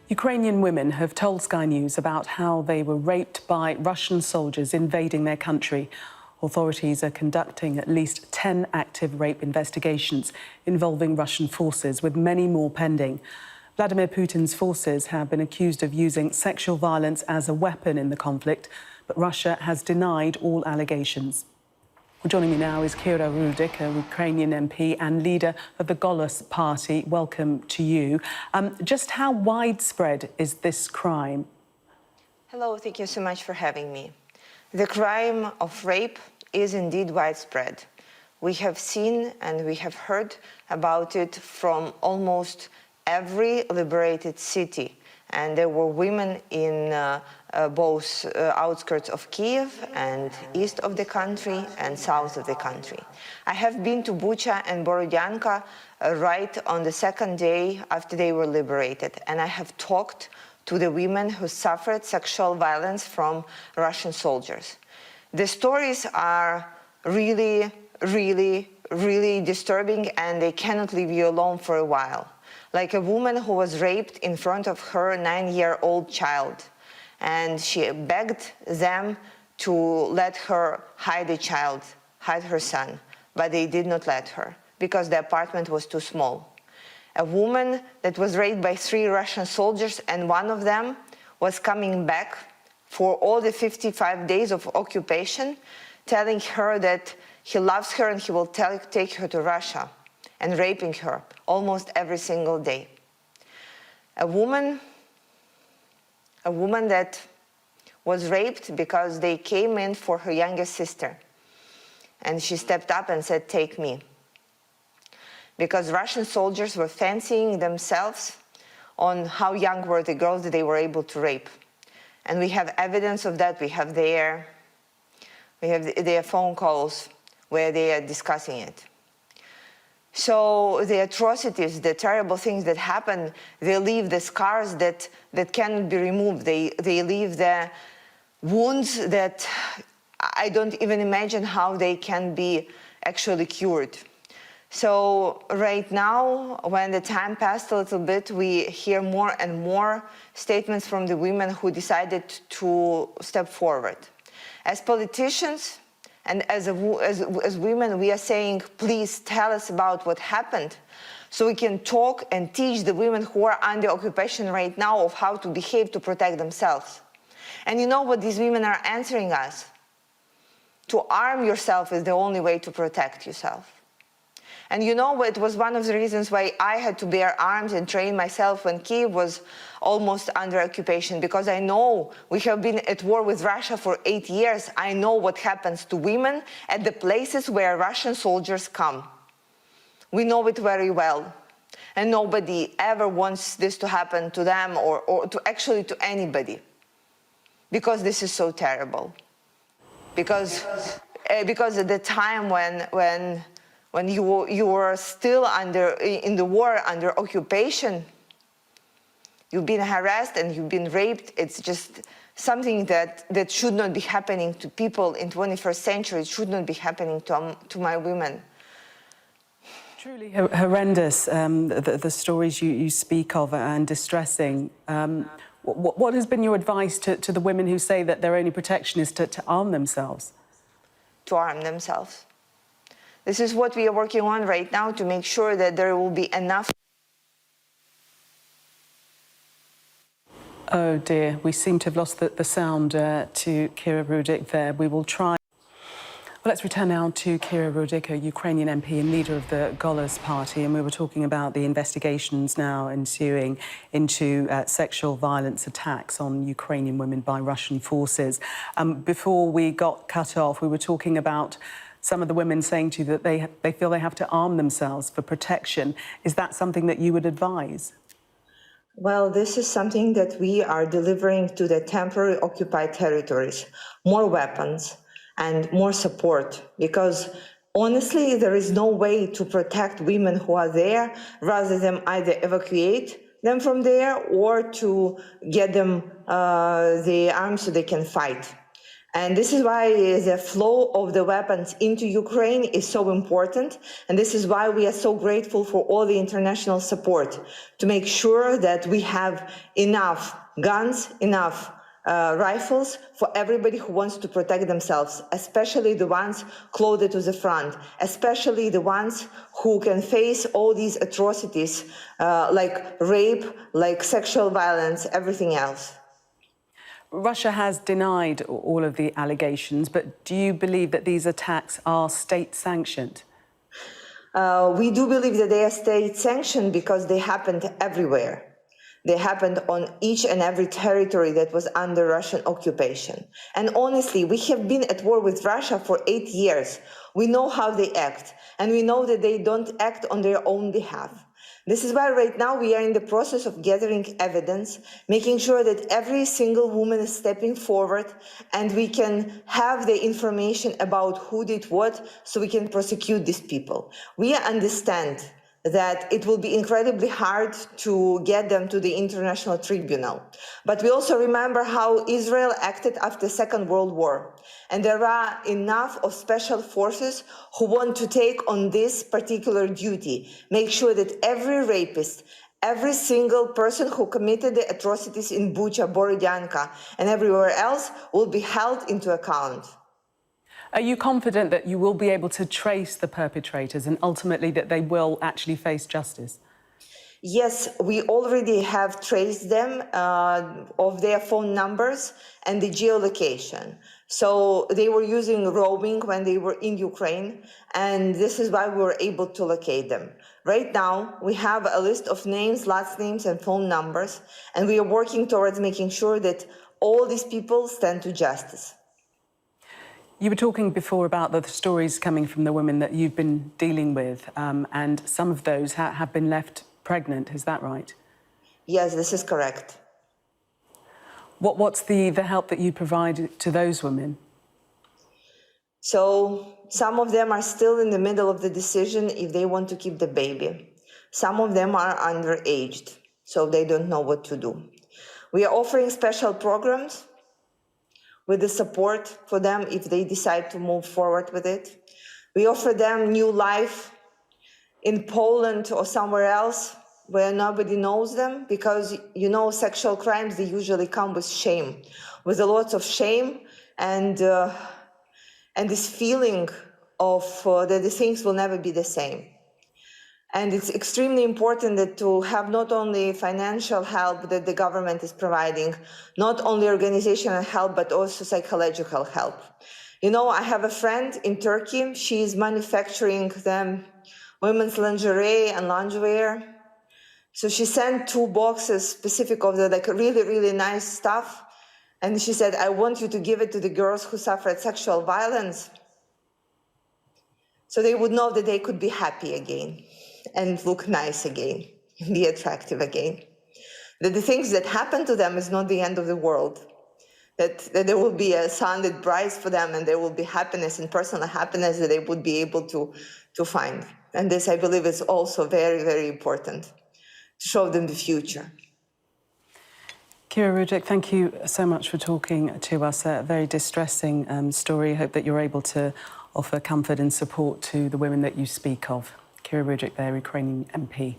Ukrainian women have told Sky News about how they were raped by Russian soldiers invading their country. Authorities are conducting at least 10 active rape investigations involving Russian forces, with many more pending. Vladimir Putin's forces have been accused of using sexual violence as a weapon in the conflict, but Russia has denied all allegations. Joining me now is Kira Rudik, a Ukrainian MP and leader of the Golos party. Welcome to you. Just how widespread is this crime? Hello, thank you so much for having me. The crime of rape is indeed widespread. We have seen and we have heard about it from almost every liberated city. And there were women in both outskirts of Kiev and east of the country and south of the country. I have been to Bucha and Borodyanka right on the second day after they were liberated, and I have talked to the women who suffered sexual violence from Russian soldiers. The stories are really, really, really disturbing, and they cannot leave you alone for a while. Like a woman who was raped in front of her 9-year-old child, and she begged them to let her hide the child, hide her son, but they did not let her because the apartment was too small. A woman that was raped by 3 Russian soldiers, and one of them was coming back for all the 55 days of occupation, telling her that he loves her and he will take her to Russia, and raping her almost every single day. A woman that was raped because they came in for her youngest sister, and she stepped up and said, "Take me." Because Russian soldiers were fancying themselves on how young were the girls that they were able to rape. And we have evidence of that. We have their phone calls where they are discussing it. So the atrocities, the terrible things that happen, they leave the scars that cannot be removed. They leave the wounds that I don't even imagine how they can be actually cured. So right now, when the time passed a little bit, we hear more and more statements from the women who decided to step forward. As politicians, and as women, we are saying, please tell us about what happened, so we can talk and teach the women who are under occupation right now of how to behave to protect themselves. And you know what these women are answering us? To arm yourself is the only way to protect yourself. And you know, it was one of the reasons why I had to bear arms and train myself when Kiev was almost under occupation, because I know we have been at war with Russia for 8 years. I know what happens to women at the places where Russian soldiers come. We know it very well. And nobody ever wants this to happen to them or to actually to anybody, because this is so terrible. Because at the time when you were still in the war, under occupation, you've been harassed and you've been raped. It's just something that should not be happening to people in 21st century. It should not be happening to my women. Truly horrendous, the stories you speak of, and distressing. What has been your advice to the women who say that their only protection is to arm themselves? To arm themselves. This is what we are working on right now, to make sure that there will be enough. Oh dear, we seem to have lost the sound to Kira Rudik there. We will try. Well, let's return now to Kira Rudik, a Ukrainian MP and leader of the Golos party, and we were talking about the investigations now ensuing into sexual violence attacks on Ukrainian women by Russian forces. Before we got cut off, we were talking about some of the women saying to you that they feel they have to arm themselves for protection. Is that something that you would advise? Well, this is something that we are delivering to the temporary occupied territories. More weapons and more support, because honestly, there is no way to protect women who are there rather than either evacuate them from there or to get them the arms so they can fight. And this is why the flow of the weapons into Ukraine is so important. And this is why we are so grateful for all the international support to make sure that we have enough guns, enough rifles for everybody who wants to protect themselves, especially the ones closer to the front, especially the ones who can face all these atrocities like rape, like sexual violence, everything else. Russia has denied all of the allegations, but do you believe that these attacks are state-sanctioned? We do believe that they are state-sanctioned because they happened everywhere. They happened on each and every territory that was under Russian occupation. And honestly, we have been at war with Russia for 8 years. We know how they act, and we know that they don't act on their own behalf. This is why right now we are in the process of gathering evidence, making sure that every single woman is stepping forward and we can have the information about who did what so we can prosecute these people. We understand that it will be incredibly hard to get them to the International Tribunal. But we also remember how Israel acted after the Second World War. And there are enough of special forces who want to take on this particular duty, make sure that every rapist, every single person who committed the atrocities in Bucha, Borodyanka, and everywhere else will be held into account. Are you confident that you will be able to trace the perpetrators and ultimately that they will actually face justice? Yes, we already have traced them of their phone numbers and the geolocation. So they were using roaming when they were in Ukraine, and this is why we were able to locate them. Right now, we have a list of names, last names, and phone numbers, and we are working towards making sure that all these people stand to justice. You were talking before about the stories coming from the women that you've been dealing with, and some of those have been left pregnant. Is that right? Yes, this is correct. What's the help that you provide to those women? So some of them are still in the middle of the decision if they want to keep the baby. Some of them are underaged, so they don't know what to do. We are offering special programs with the support for them if they decide to move forward with it. We offer them new life in Poland or somewhere else where nobody knows them, because, you know, sexual crimes, they usually come with shame, with a lot of shame and this feeling of that the things will never be the same. And it's extremely important that to have not only financial help that the government is providing, not only organizational help, but also psychological help. You know, I have a friend in Turkey. She is manufacturing them women's lingerie and loungewear. So she sent 2 boxes specific of the like really, really nice stuff. And she said, I want you to give it to the girls who suffered sexual violence, so they would know that they could be happy again and look nice again, be attractive again. That the things that happen to them is not the end of the world. That there will be a sun that brights for them, and there will be happiness and personal happiness that they would be able to find. And this, I believe, is also very, very important to show them the future. Kira Rudik, thank you so much for talking to us. A very distressing story. I hope that you're able to offer comfort and support to the women that you speak of. Kira Rudik there, Ukrainian MP.